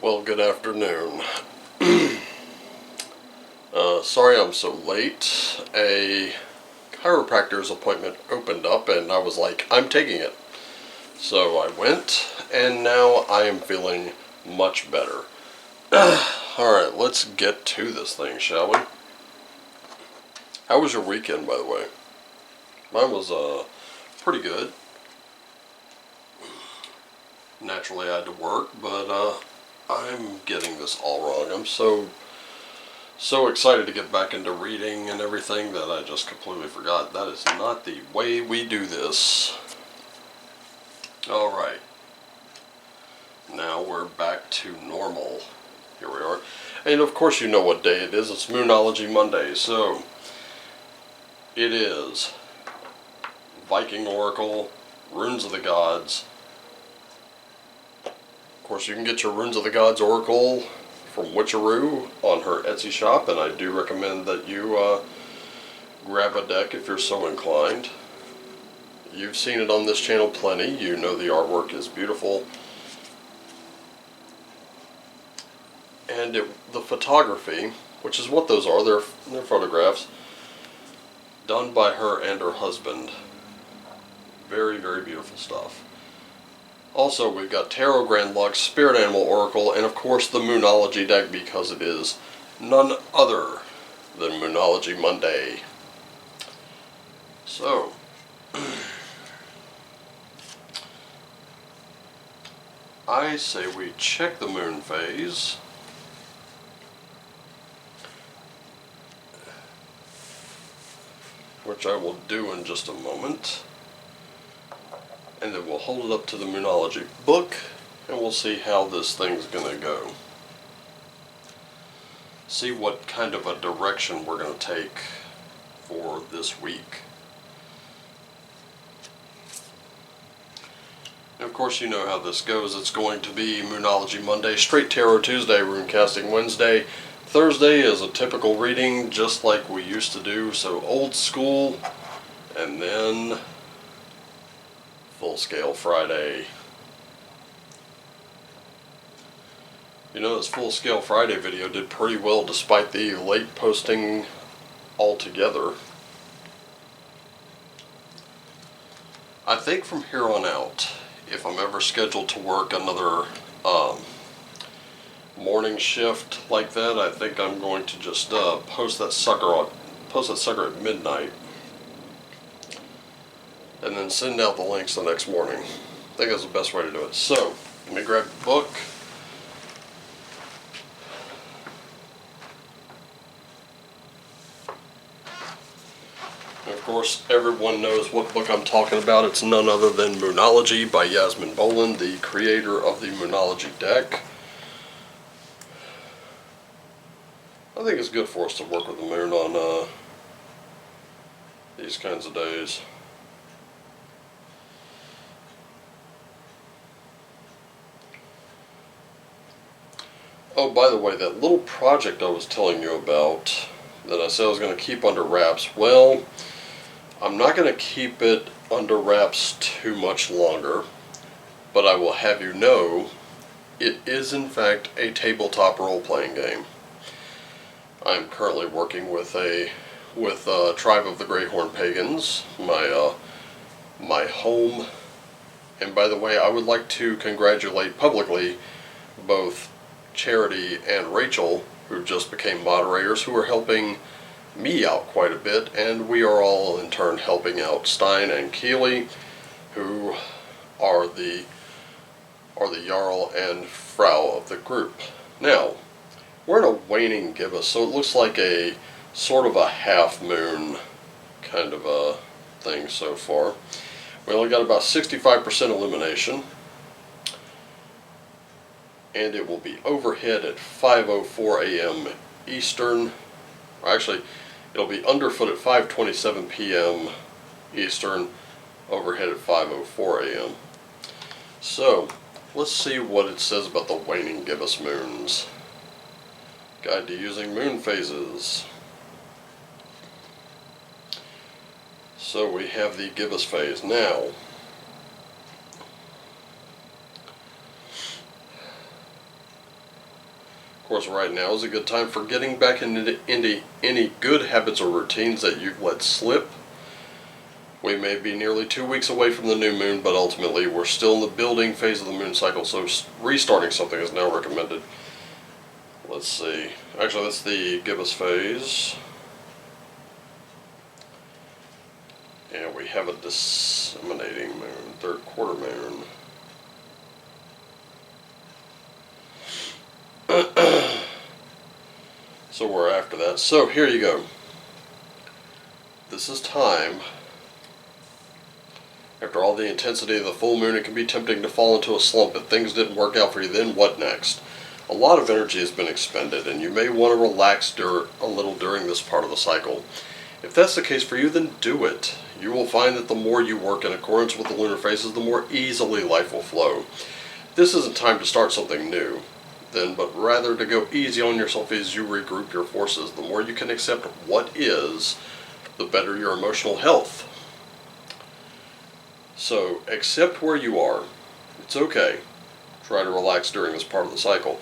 Well, good afternoon. Sorry I'm so late. A chiropractor's appointment opened up and I was like, I'm taking it. So I went and now I am feeling much better. Alright, let's get to this thing, shall we? How was your weekend, by the way? Mine was pretty good. Naturally I had to work, but I'm getting this all wrong. I'm so excited to get back into reading and everything that I just completely forgot. That is not the way we do this. Alright. Now we're back to normal. Here we are. And of course you know what day it is. It's Moonology Monday. So, it is Viking Oracle, Runes of the Gods. Of course you can get your Runes of the Gods Oracle from Witcharoo on her Etsy shop, and I do recommend that you grab a deck if you're so inclined. You've seen it on this channel plenty. You know the artwork is beautiful. And the photography, which is what those are, they're photographs, done by her and her husband. Very, very beautiful stuff. Also, we've got Tarot Grand Luxe, Spirit Animal Oracle, and of course the Moonology deck, because it is none other than Moonology Monday. So, I say we check the moon phase. Which I will do in just a moment. And then we'll hold it up to the Moonology book, and we'll see how this thing's going to go. See what kind of a direction we're going to take for this week. And of course you know how this goes. It's going to be Moonology Monday, Straight Tarot Tuesday, Rune Casting Wednesday. Thursday is a typical reading, just like we used to do, so old school, and then Full Scale Friday. You know, this Full Scale Friday video did pretty well despite the late posting altogether. I think from here on out, if I'm ever scheduled to work another morning shift like that, I think I'm going to just post that sucker at midnight, and then send out the links the next morning. I think that's the best way to do it. So, let me grab the book. And of course, everyone knows what book I'm talking about. It's none other than Moonology by Yasmin Boland, the creator of the Moonology deck. I think it's good for us to work with the moon on these kinds of days. Oh, by the way, that little project I was telling you about that I said I was going to keep under wraps, well, I'm not going to keep it under wraps too much longer, but I will have you know it is in fact a tabletop role-playing game. I'm currently working with Tribe of the Greyhorn Pagans, my home. And by the way, I would like to congratulate publicly both Charity and Rachel, who just became moderators, who are helping me out quite a bit, and we are all in turn helping out Stein and Keeley, who are the Jarl and Frau of the group. Now, we're in a waning gibbous, so it looks like a sort of a half moon kind of a thing so far. We only got about 65% illumination, and it will be overhead at 5:04 a.m. Eastern. Or actually, it'll be underfoot at 5:27 p.m. Eastern, overhead at 5:04 a.m. So, let's see what it says about the waning gibbous moons. Guide to using moon phases. So we have the gibbous phase now. course, right now is a good time for getting back into any good habits or routines that you've let slip. We may be nearly 2 weeks away from the new moon, but ultimately we're still in the building phase of the moon cycle, so restarting something is now recommended. Let's see. Actually, that's the gibbous phase. And we have a disseminating moon, third quarter moon. So we're after that. So here you go. This is time. After all the intensity of the full moon, it can be tempting to fall into a slump. If things didn't work out for you, then what next? A lot of energy has been expended, and you may want to relax a little during this part of the cycle. If that's the case for you, then do it. You will find that the more you work in accordance with the lunar phases, the more easily life will flow. This isn't time to start something new, then, but rather to go easy on yourself as you regroup your forces. The more you can accept what is, the better your emotional health. So, accept where you are. It's okay. Try to relax during this part of the cycle.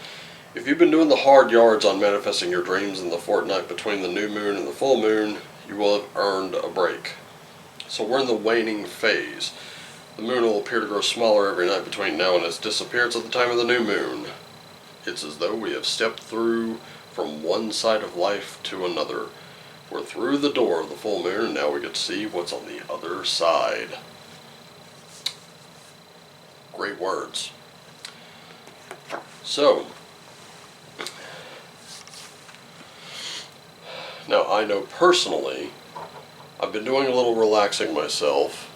If you've been doing the hard yards on manifesting your dreams in the fortnight between the new moon and the full moon, you will have earned a break. So we're in the waning phase. The moon will appear to grow smaller every night between now and its disappearance at the time of the new moon. It's as though we have stepped through from one side of life to another. We're through the door of the full moon, and now we get to see what's on the other side. Great words. So, now I know personally, I've been doing a little relaxing myself.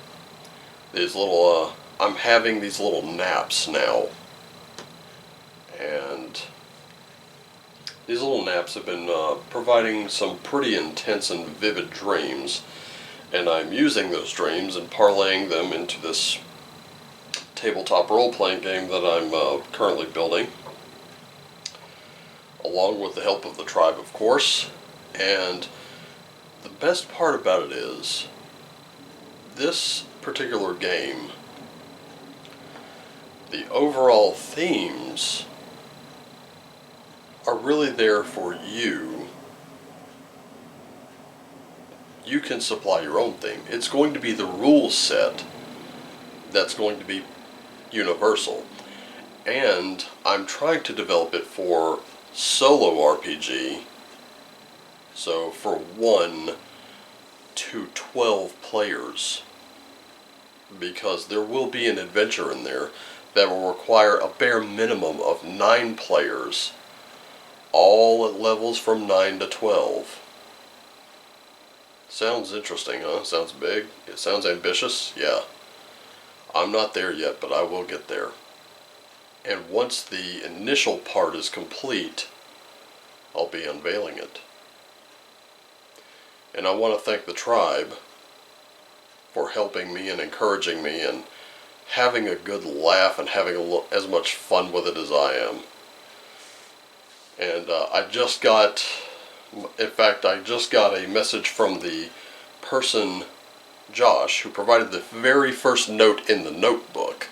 I'm having these little naps now. And these little naps have been providing some pretty intense and vivid dreams. And I'm using those dreams and parlaying them into this tabletop role-playing game that I'm currently building, along with the help of the tribe, of course. And the best part about it is, this particular game, the overall themes are really there for you. You can supply your own theme. It's going to be the rule set that's going to be universal. And I'm trying to develop it for solo RPG. So for 1 to 12 players. Because there will be an adventure in there that will require a bare minimum of 9 players. All at levels from 9 to 12. Sounds interesting, huh? Sounds big? It sounds ambitious? Yeah. I'm not there yet, but I will get there. And once the initial part is complete, I'll be unveiling it. And I want to thank the tribe for helping me and encouraging me and having a good laugh and having as much fun with it as I am. And I just got a message from the person, Josh, who provided the very first note in the notebook.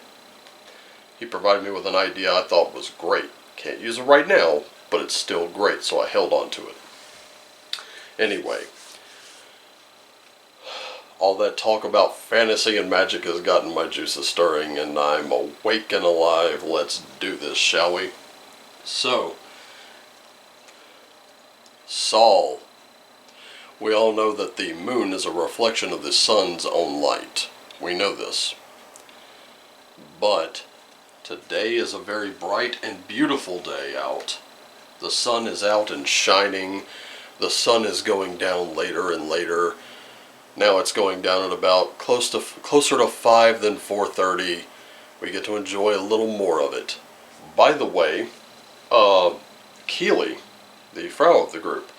He provided me with an idea I thought was great. Can't use it right now, but it's still great, so I held on to it. Anyway, all that talk about fantasy and magic has gotten my juices stirring, and I'm awake and alive. Let's do this, shall we? So, Saul. We all know that the moon is a reflection of the sun's own light. We know this. But today is a very bright and beautiful day out. The sun is out and shining. The sun is going down later and later. Now it's going down at about closer to 5 than 4:30. We get to enjoy a little more of it. By the way, Keely, the Frau of the group,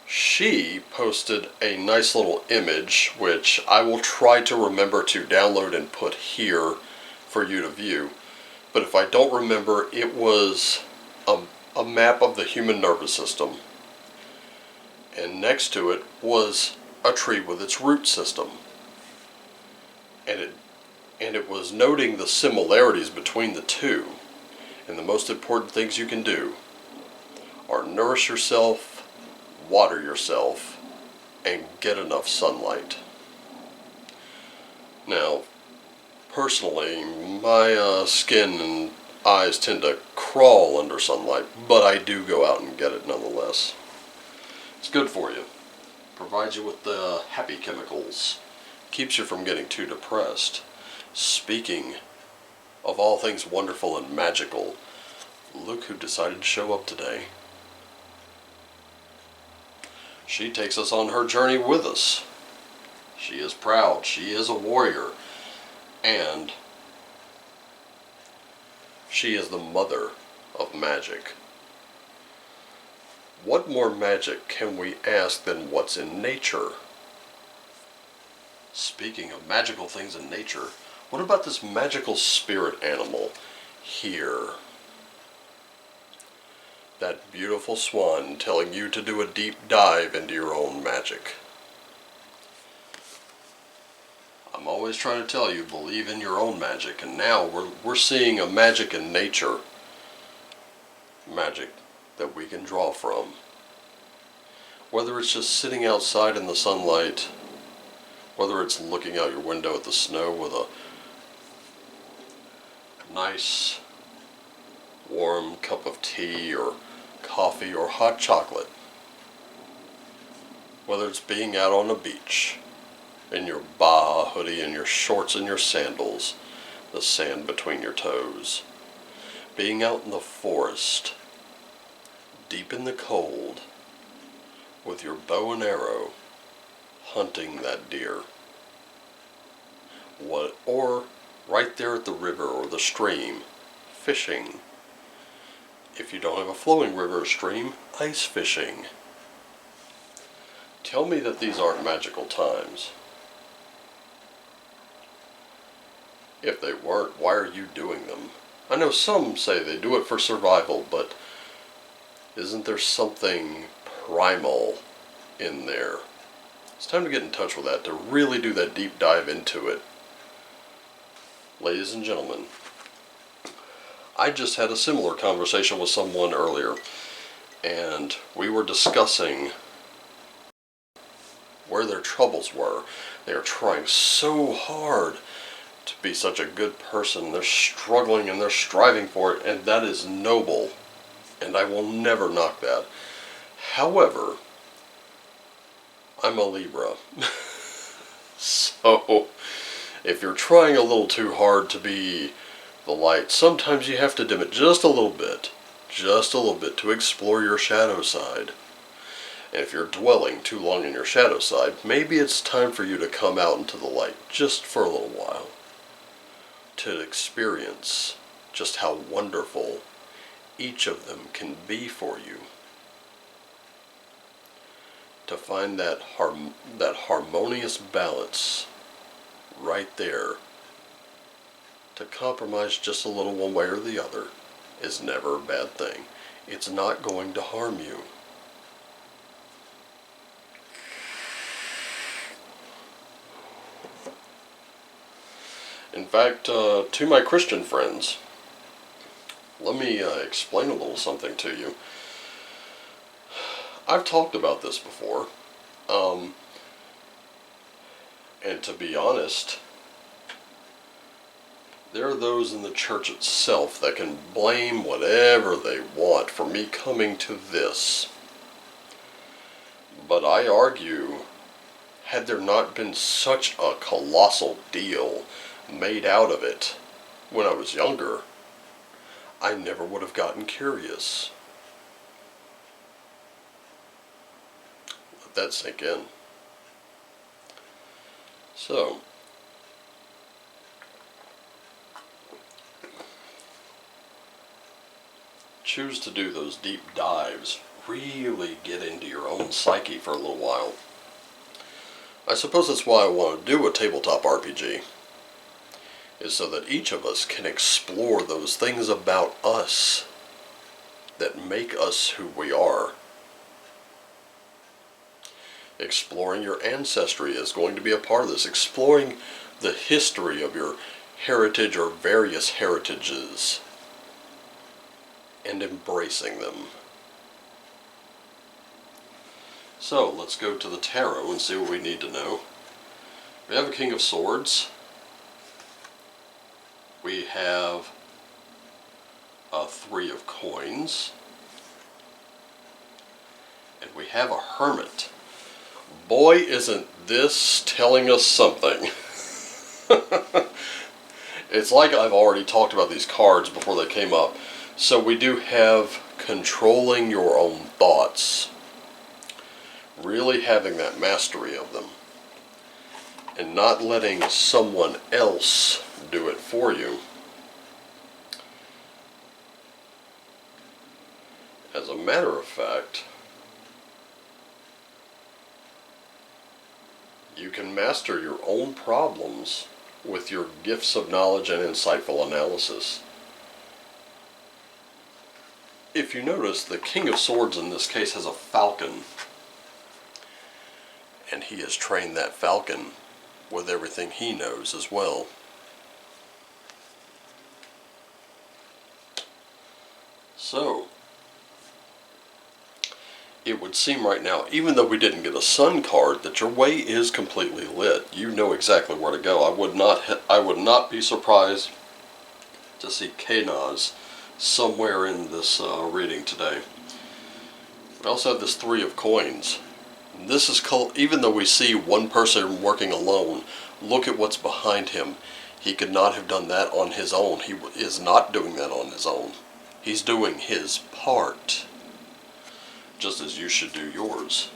she posted a nice little image, which I will try to remember to download and put here for you to view. But if I don't remember, it was a map of the human nervous system. And next to it was a tree with its root system. And it was noting the similarities between the two. And the most important things you can do are nourish yourself, water yourself, and get enough sunlight. Now, personally, my skin and eyes tend to crawl under sunlight, but I do go out and get it nonetheless. It's good for you. Provides you with the happy chemicals. Keeps you from getting too depressed. Speaking of all things wonderful and magical, look who decided to show up today. She takes us on her journey with us. She is proud, she is a warrior, and she is the mother of magic. What more magic can we ask than what's in nature? Speaking of magical things in nature, what about this magical spirit animal here? That beautiful swan telling you to do a deep dive into your own magic. I'm always trying to tell you, believe in your own magic, and now we're seeing a magic in nature. Magic that we can draw from. Whether it's just sitting outside in the sunlight, whether it's looking out your window at the snow with a nice warm cup of tea or coffee or hot chocolate. Whether it's being out on a beach, in your Baja hoodie and your shorts and your sandals, the sand between your toes. Being out in the forest, deep in the cold, with your bow and arrow, hunting that deer. Or right there at the river or the stream, fishing. If you don't have a flowing river or stream, ice fishing. Tell me that these aren't magical times. If they weren't, why are you doing them? I know some say they do it for survival, but isn't there something primal in there? It's time to get in touch with that, to really do that deep dive into it. Ladies and gentlemen, I just had a similar conversation with someone earlier, and we were discussing where their troubles were. They are trying so hard to be such a good person. They're struggling and they're striving for it, and that is noble, and I will never knock that. However, I'm a Libra. So, if you're trying a little too hard to be the light, sometimes you have to dim it just a little bit to explore your shadow side. And if you're dwelling too long in your shadow side, maybe it's time for you to come out into the light just for a little while, to experience just how wonderful each of them can be for you. To find that harmonious balance right there. To compromise just a little one way or the other is never a bad thing. It's not going to harm you. In fact, to my Christian friends, let me explain a little something to you. I've talked about this before, and to be honest, there are those in the church itself that can blame whatever they want for me coming to this. But I argue, had there not been such a colossal deal made out of it when I was younger, I never would have gotten curious. Let that sink in. So, choose to do those deep dives. Really get into your own psyche for a little while. I suppose that's why I want to do a tabletop RPG. Is so that each of us can explore those things about us that make us who we are. Exploring your ancestry is going to be a part of this. Exploring the history of your heritage or various heritages and embracing them. So let's go to the tarot and see what we need to know. We have a King of Swords. We have a Three of Coins. And we have a Hermit. Boy, isn't this telling us something. It's like I've already talked about these cards before they came up. So we do have controlling your own thoughts. Really having that mastery of them. And not letting someone else do it for you. As a matter of fact, you can master your own problems with your gifts of knowledge and insightful analysis. If you notice, the King of Swords in this case has a falcon. And he has trained that falcon with everything he knows as well. So, it would seem right now, even though we didn't get a sun card, that your way is completely lit. You know exactly where to go. I would not be surprised to see Kanaz somewhere in this reading today. We also have this Three of Coins. This is even though we see one person working alone, look at what's behind him. He could not have done that on his own. He is not doing that on his own. He's doing his part, just as you should do yours.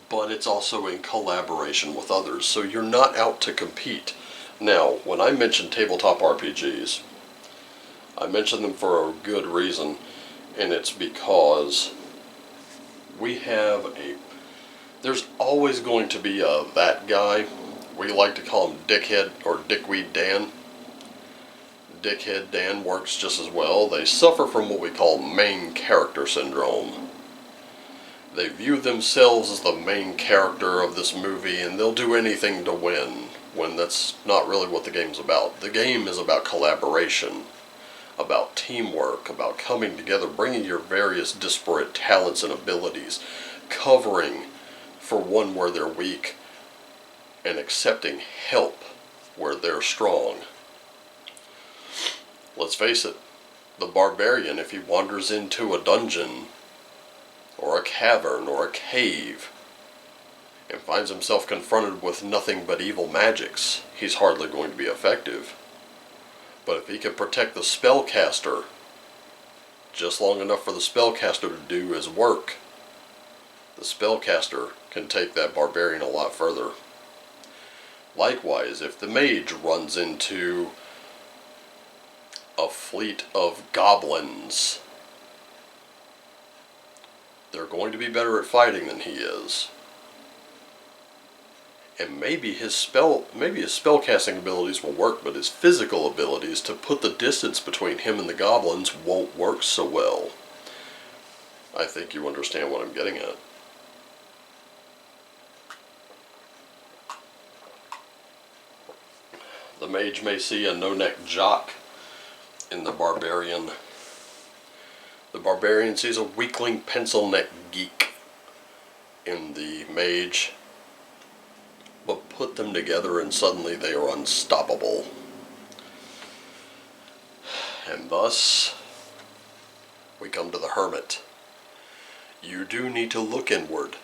But it's also in collaboration with others, so you're not out to compete. Now, when I mention tabletop RPGs, I mention them for a good reason, and it's because there's always going to be that guy. We like to call him Dickhead or Dickweed Dan. Dickhead Dan works just as well. They suffer from what we call main character syndrome. They view themselves as the main character of this movie and they'll do anything to win, when that's not really what the game's about. The game is about collaboration, about teamwork, about coming together, bringing your various disparate talents and abilities, covering for one where they're weak, and accepting help where they're strong. Let's face it, the barbarian, if he wanders into a dungeon, or a cavern, or a cave, and finds himself confronted with nothing but evil magics, he's hardly going to be effective. But if he can protect the spellcaster just long enough for the spellcaster to do his work, the spellcaster can take that barbarian a lot further. Likewise, if the mage runs into a fleet of goblins, they're going to be better at fighting than he is. And maybe his spellcasting abilities will work, but his physical abilities to put the distance between him and the goblins won't work so well. I think you understand what I'm getting at. The mage may see a no-neck jock in the barbarian. The barbarian sees a weakling pencil-neck geek in the mage. But put them together and suddenly they are unstoppable. And thus, we come to the Hermit. You do need to look inward.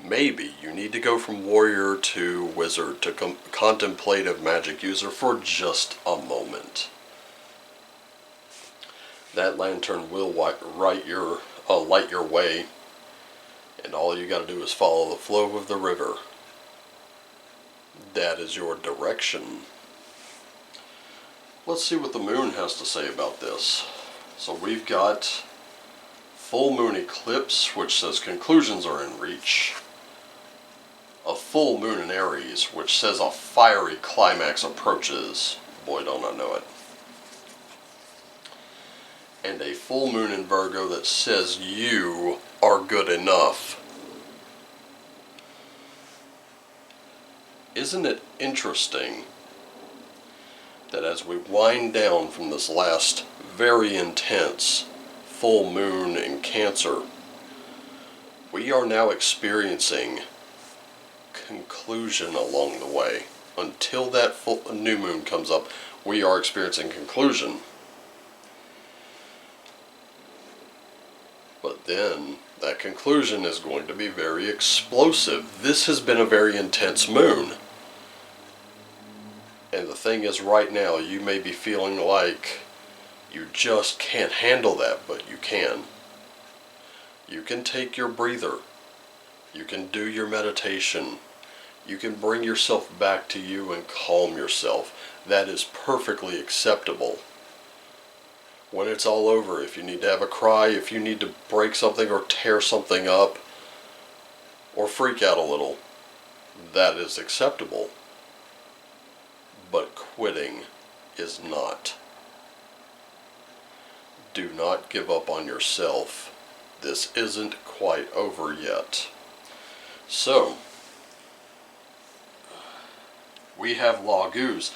Maybe you need to go from warrior to wizard to contemplative magic user for just a moment. That lantern will light your way, and all you got to do is follow the flow of the river. That is your direction. Let's see what the moon has to say about this. So we've got full moon eclipse, which says conclusions are in reach. A full moon in Aries, which says a fiery climax approaches. Boy, don't I know it. And a full moon in Virgo that says you are good enough. Isn't it interesting that as we wind down from this last very intense full moon in Cancer, we are now experiencing conclusion along the way. Until that full new moon comes up, we are experiencing conclusion. But then that conclusion is going to be very explosive. This has been a very intense moon. And the thing is, right now, you may be feeling like you just can't handle that, but you can. You can take your breather. You can do your meditation. You can bring yourself back to you and calm yourself. That is perfectly acceptable. When it's all over, if you need to have a cry, if you need to break something or tear something up, or freak out a little, that is acceptable. But quitting is not. Do not give up on yourself. This isn't quite over yet. So, we have Lagoos.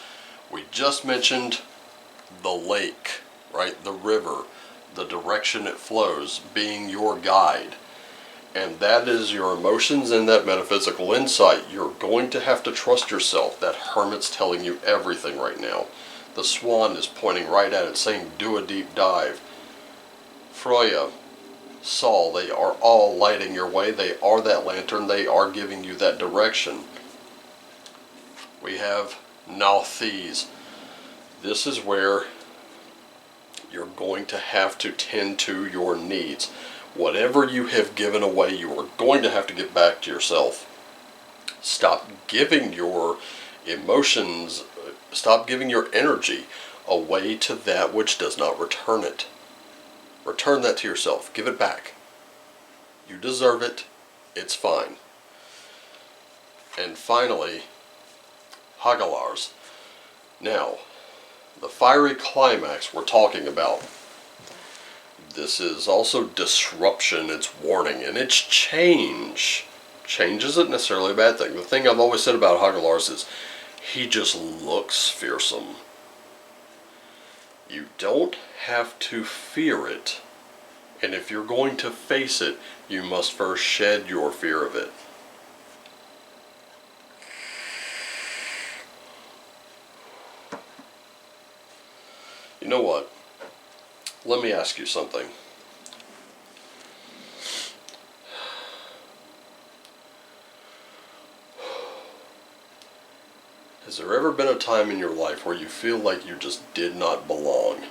We just mentioned the lake, right? The river, the direction it flows, being your guide. And that is your emotions and that metaphysical insight. You're going to have to trust yourself. That hermit's telling you everything right now. The swan is pointing right at it, saying, do a deep dive. Freya, Saul, they are all lighting your way. They are that lantern. They are giving you that direction. We have Nauthiz. This is where you're going to have to tend to your needs. Whatever you have given away, you are going to have to get back to yourself. Stop giving your emotions, stop giving your energy away to that which does not return it. Return that to yourself. Give it back. You deserve it. It's fine. And finally, Hagalars. Now, the Fiery Climax we're talking about. This is also disruption, it's warning, and it's change. Change isn't necessarily a bad thing. The thing I've always said about Hagalars is he just looks fearsome. You don't have to fear it. And if you're going to face it, you must first shed your fear of it. You know what? Let me ask you something. Has there ever been a time in your life where you feel like you just did not belong?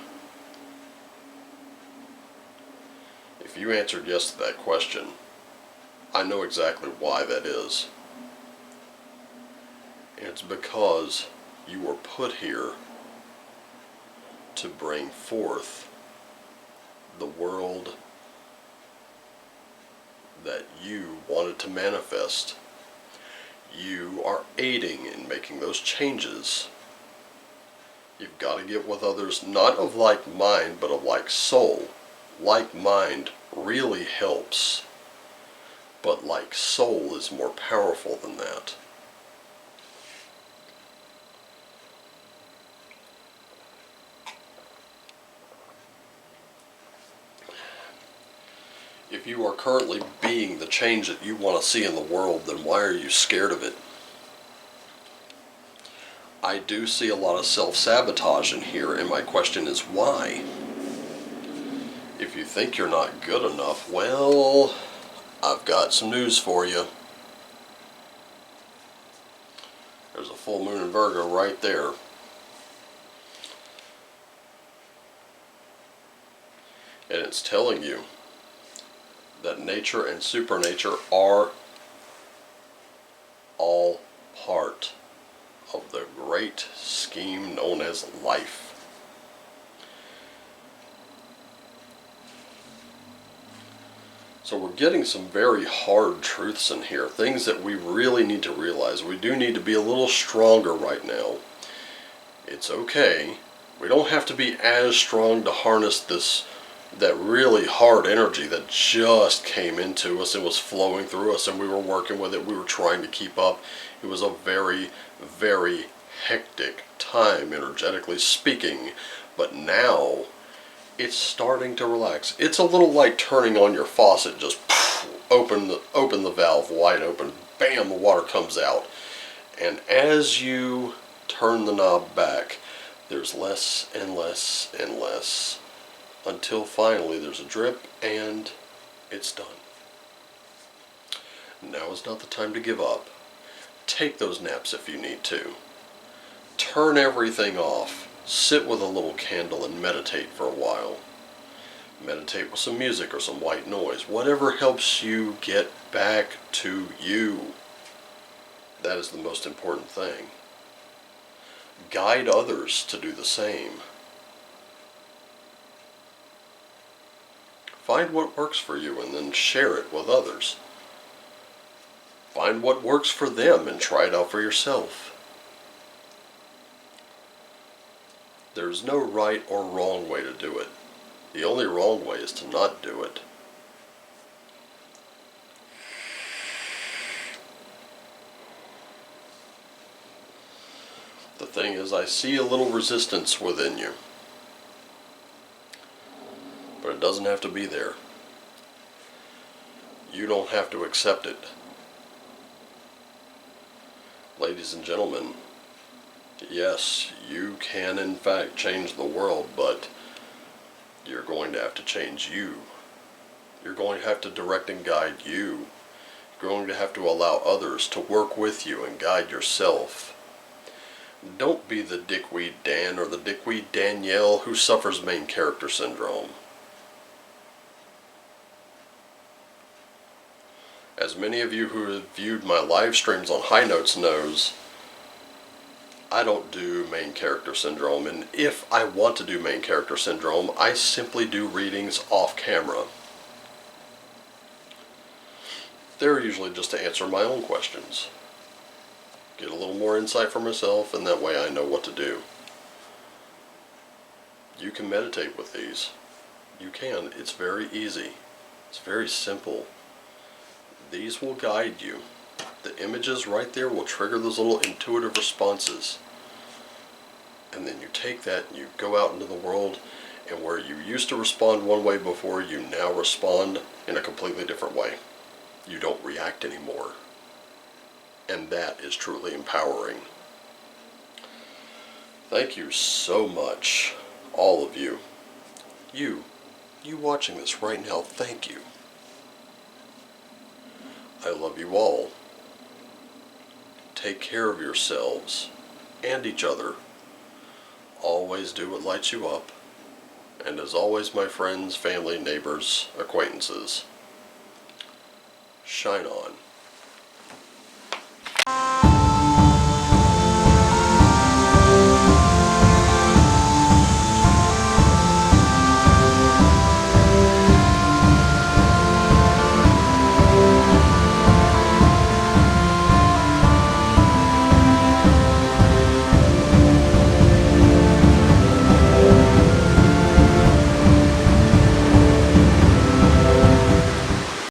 If you answered yes to that question, I know exactly why that is. And it's because you were put here to bring forth the world that you wanted to manifest. You are aiding in making those changes. You've got to get with others, not of like mind, but of like soul. Like mind really helps, but like soul is more powerful than that. If you are currently being the change that you want to see in the world, then why are you scared of it? I do see a lot of self-sabotage in here, and my question is why? If you think you're not good enough, well, I've got some news for you. There's a full moon in Virgo right there. And it's telling you that nature and supernature are all part of the great scheme known as life. So we're getting some very hard truths in here, things that we really need to realize. We do need to be a little stronger right now. It's okay. We don't have to be as strong to harness that really hard energy that just came into us and was flowing through us, and we were working with it. We were trying to keep up. It was a very, very hectic time, energetically speaking. But now, it's starting to relax. It's a little like turning on your faucet, just open the valve wide open. Bam, the water comes out. And as you turn the knob back, there's less and less and less until finally there's a drip and it's done. Now is not the time to give up. Take those naps if you need to. Turn everything off. Sit with a little candle and meditate for a while. Meditate with some music or some white noise. Whatever helps you get back to you. That is the most important thing. Guide others to do the same. Find what works for you and then share it with others. Find what works for them and try it out for yourself. There's no right or wrong way to do it. The only wrong way is to not do it. The thing is, I see a little resistance within you. But it doesn't have to be there. You don't have to accept it. Ladies and gentlemen, yes, you can in fact change the world, but you're going to have to change you. You're going to have to direct and guide you. You're going to have to allow others to work with you and guide yourself. Don't be the dickweed Dan or the dickweed Danielle who suffers main character syndrome. As many of you who have viewed my live streams on High Notes knows, I don't do main character syndrome, and if I want to do main character syndrome, I simply do readings off camera. They're usually just to answer my own questions. Get a little more insight for myself, and that way I know what to do. You can meditate with these. You can. It's very easy. It's very simple. These will guide you. The images right there will trigger those little intuitive responses. And then you take that and you go out into the world, and where you used to respond one way before, you now respond in a completely different way. You don't react anymore. And that is truly empowering. Thank you so much, all of you. You watching this right now, thank you. I love you all. Take care of yourselves and each other. Always do what lights you up. And as always, my friends, family, neighbors, acquaintances, shine on.